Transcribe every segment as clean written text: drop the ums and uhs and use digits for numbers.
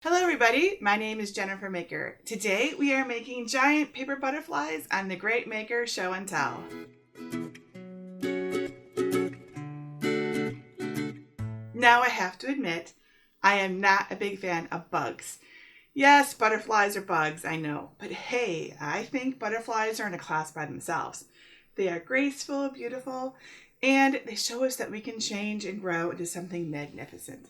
Hello everybody, my name is Jennifer Maker. Today we are making giant paper butterflies on the Great Maker Show and Tell. Now I have to admit, I am not a big fan of bugs. Yes, butterflies are bugs, I know, but hey, I think butterflies are in a class by themselves. They are graceful, beautiful, and they show us that we can change and grow into something magnificent.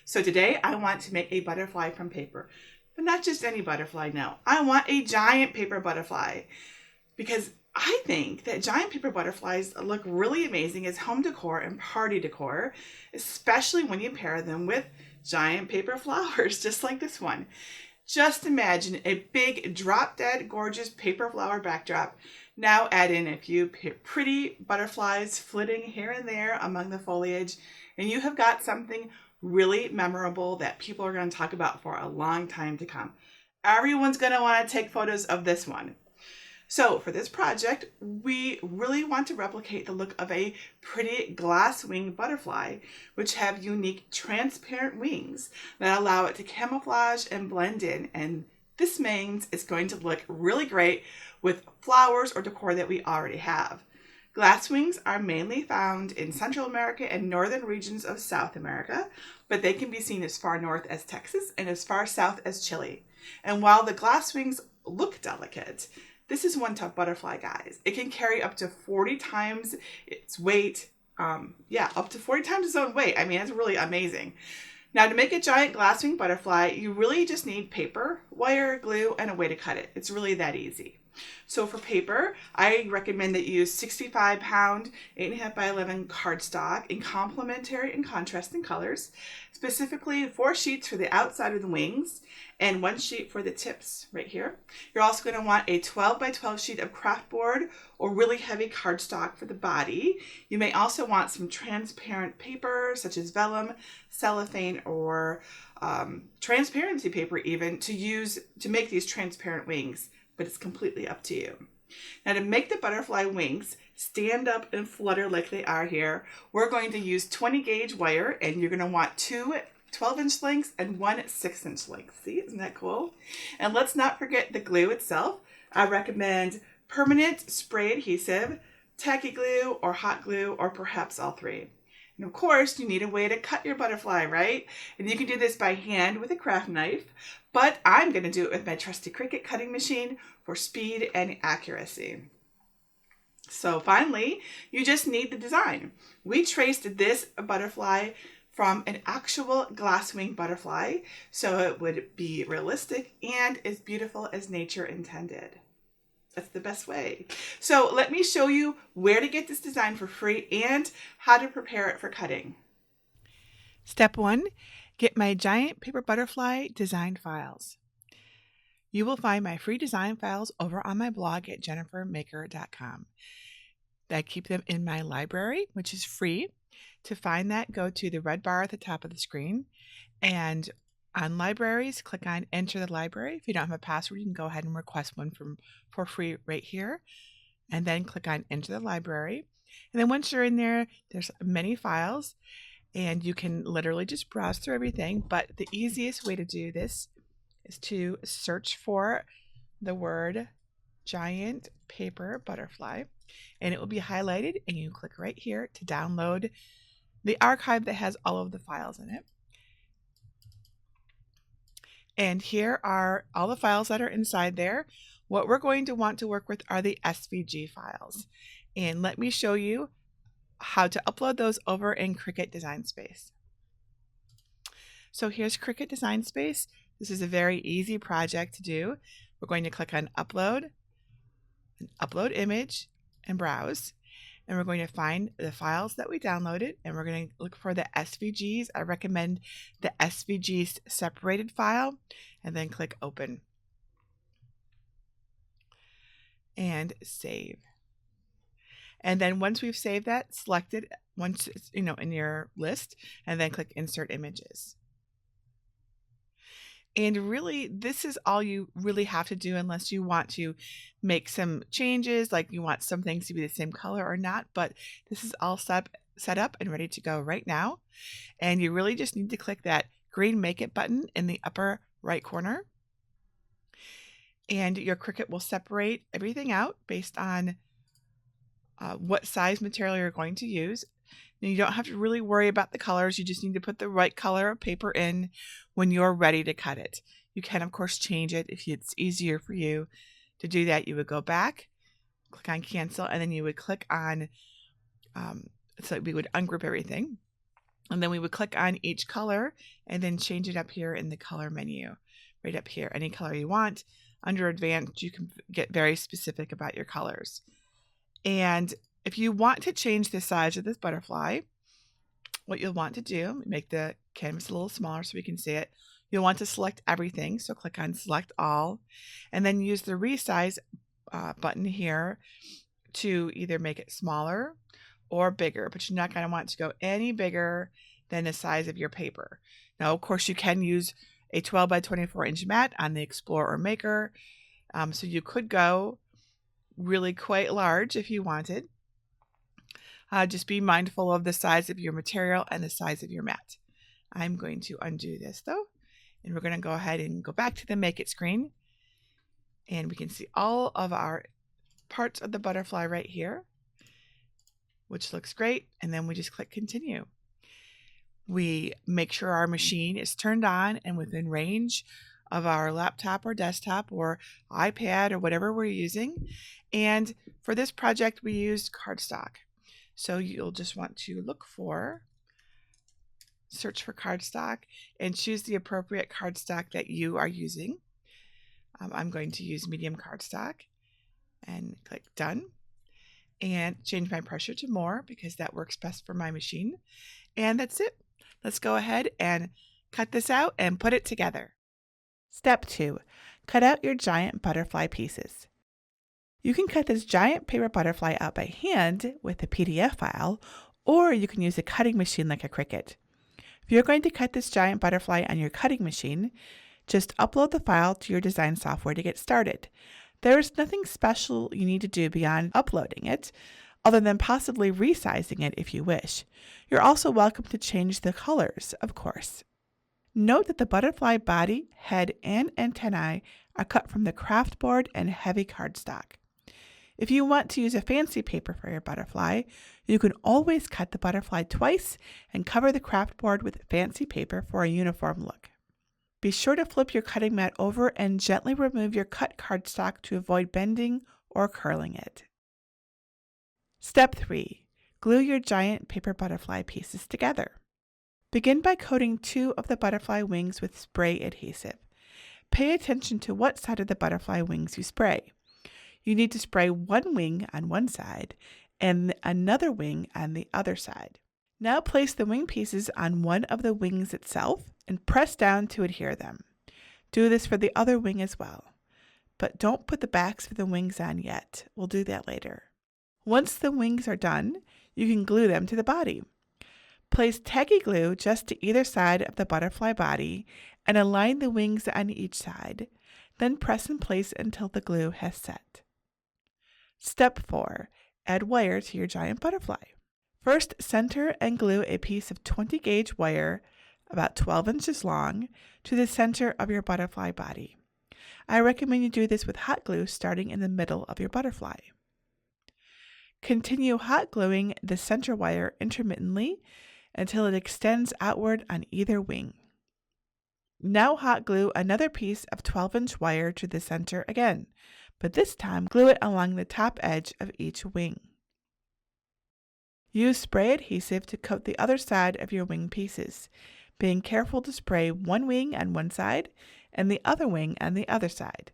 So today I want to make a butterfly from paper, but not just any butterfly, no. I want a giant paper butterfly because I think that giant paper butterflies look really amazing as home decor and party decor, especially when you pair them with giant paper flowers, just like this one. Just imagine a big drop dead gorgeous paper flower backdrop. Now add in a few pretty butterflies flitting here and there among the foliage, and you have got something really memorable that people are going to talk about for a long time to come. Everyone's going to want to take photos of this one. So for this project, we really want to replicate the look of a pretty glass-winged butterfly, which have unique transparent wings that allow it to camouflage and blend in. And this means it's going to look really great with flowers or decor that we already have. Glass wings are mainly found in Central America and northern regions of South America, but they can be seen as far north as Texas and as far south as Chile. And while the glass wings look delicate, this is one tough butterfly, guys. It can carry up to 40 times its weight. Up to 40 times its own weight. I mean, it's really amazing. Now, to make a giant glasswing butterfly, you really just need paper, wire, glue, and a way to cut it. It's really that easy. So for paper, I recommend that you use 65-pound, 8.5 by 11 cardstock in complementary and contrasting colors, specifically 4 sheets for the outside of the wings and 1 sheet for the tips right here. You're also going to want a 12 by 12 sheet of craft board or really heavy cardstock for the body. You may also want some transparent paper such as vellum, cellophane, or transparency paper even to use to make these transparent wings, but it's completely up to you. Now, to make the butterfly wings stand up and flutter like they are here, we're going to use 20 gauge wire, and you're going to want 2 12-inch lengths and 1 6-inch length. See, isn't that cool? And let's not forget the glue itself. I recommend permanent spray adhesive, tacky glue, or hot glue, or perhaps all 3. And of course, you need a way to cut your butterfly, right? And you can do this by hand with a craft knife, but I'm going to do it with my trusty Cricut cutting machine for speed and accuracy. So finally, you just need the design. We traced this butterfly from an actual glasswing butterfly, so it would be realistic and as beautiful as nature intended. That's the best way. So let me show you where to get this design for free and how to prepare it for cutting. Step 1, get my giant paper butterfly design files. You will find my free design files over on my blog at jennifermaker.com. I keep them in my library, which is free. To find that, go to the red bar at the top of the screen, and on libraries, click on enter the library. If you don't have a password, you can go ahead and request one for free right here, and then click on enter the library. And then once you're in there, there's many files, and you can literally just browse through everything. But the easiest way to do this is to search for the word giant paper butterfly, and it will be highlighted, and you click right here to download the archive that has all of the files in it. And here are all the files that are inside there. What we're going to want to work with are the SVG files. And let me show you how to upload those over in Cricut Design Space. So here's Cricut Design Space. This is a very easy project to do. We're going to click on Upload, and Upload Image, and Browse. And we're going to find the files that we downloaded, and we're going to look for the SVGs. I recommend the SVGs separated file, and then click Open and Save. And then once we've saved that, select it once it's in your list, and then click Insert Images. And really, this is all you really have to do unless you want to make some changes, like you want some things to be the same color or not. But this is all set up and ready to go right now. And you really just need to click that green Make It button in the upper right corner. And your Cricut will separate everything out based on what size material you're going to use. Now, you don't have to really worry about the colors. You just need to put the right color of paper in when you're ready to cut it. You can, of course, change it. If it's easier for you to do that, you would go back, click on cancel, and then you would click on, so we would ungroup everything. And then we would click on each color and then change it up here in the color menu, right up here, any color you want. Under advanced, you can get very specific about your colors. And if you want to change the size of this butterfly, what you'll want to do, make the canvas a little smaller so we can see it. You'll want to select everything. So click on select all, and then use the resize button here to either make it smaller or bigger, but you're not going to want to go any bigger than the size of your paper. Now, of course, you can use a 12 by 24 inch mat on the Explorer or Maker. So you could go really quite large if you wanted. Just be mindful of the size of your material and the size of your mat. I'm going to undo this though, and we're going to go ahead and go back to the Make It screen. And we can see all of our parts of the butterfly right here, which looks great. And then we just click continue. We make sure our machine is turned on and within range of our laptop or desktop or iPad or whatever we're using. And for this project, we used cardstock. So you'll just want to search for cardstock and choose the appropriate cardstock that you are using. I'm going to use medium cardstock and click done and change my pressure to more because that works best for my machine. And that's it. Let's go ahead and cut this out and put it together. Step 2. Cut out your giant butterfly pieces. You can cut this giant paper butterfly out by hand with a PDF file, or you can use a cutting machine like a Cricut. If you're going to cut this giant butterfly on your cutting machine, just upload the file to your design software to get started. There is nothing special you need to do beyond uploading it, other than possibly resizing it if you wish. You're also welcome to change the colors, of course. Note that the butterfly body, head, and antennae are cut from the craft board and heavy cardstock. If you want to use a fancy paper for your butterfly, you can always cut the butterfly twice and cover the craft board with fancy paper for a uniform look. Be sure to flip your cutting mat over and gently remove your cut cardstock to avoid bending or curling it. Step 3. Glue your giant paper butterfly pieces together. Begin by coating 2 of the butterfly wings with spray adhesive. Pay attention to what side of the butterfly wings you spray. You need to spray one wing on one side and another wing on the other side. Now place the wing pieces on one of the wings itself and press down to adhere them. Do this for the other wing as well. But don't put the backs of the wings on yet. We'll do that later. Once the wings are done, you can glue them to the body. Place tacky glue just to either side of the butterfly body and align the wings on each side. Then press in place until the glue has set. Step 4. Add wire to your giant butterfly. First, center and glue a piece of 20 gauge wire, about 12 inches long, to the center of your butterfly body. I recommend you do this with hot glue starting in the middle of your butterfly. Continue hot gluing the center wire intermittently until it extends outward on either wing. Now hot glue another piece of 12-inch wire to the center again, but this time glue it along the top edge of each wing. Use spray adhesive to coat the other side of your wing pieces, being careful to spray one wing on one side and the other wing on the other side.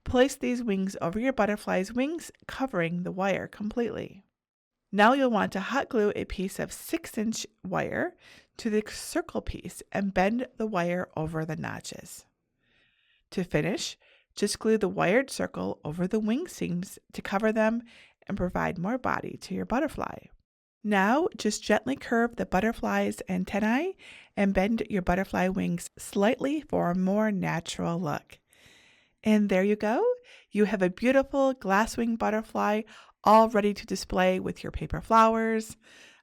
Place these wings over your butterfly's wings, covering the wire completely. Now you'll want to hot glue a piece of 6-inch wire to the circle piece and bend the wire over the notches. To finish, just glue the wired circle over the wing seams to cover them and provide more body to your butterfly. Now, just gently curve the butterfly's antennae and bend your butterfly wings slightly for a more natural look. And there you go. You have a beautiful glasswing butterfly all ready to display with your paper flowers,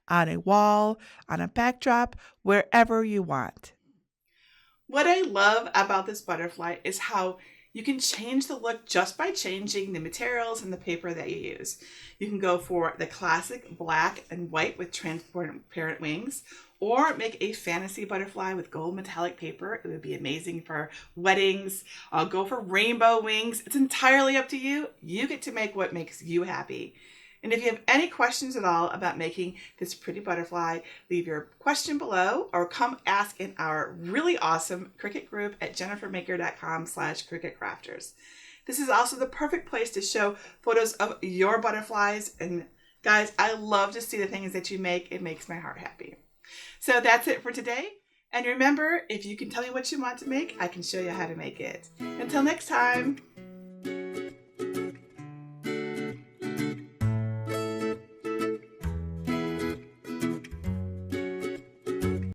on a wall, on a backdrop, wherever you want. What I love about this butterfly is how you can change the look just by changing the materials and the paper that you use. You can go for the classic black and white with transparent wings, or make a fantasy butterfly with gold metallic paper. It would be amazing for weddings. I'll go for rainbow wings. It's entirely up to you. You get to make what makes you happy. And if you have any questions at all about making this pretty butterfly, leave your question below or come ask in our really awesome Cricut group at jennifermaker.com/CricutCrafters. This is also the perfect place to show photos of your butterflies. And guys, I love to see the things that you make. It makes my heart happy. So that's it for today. And remember, if you can tell me what you want to make, I can show you how to make it. Until next time.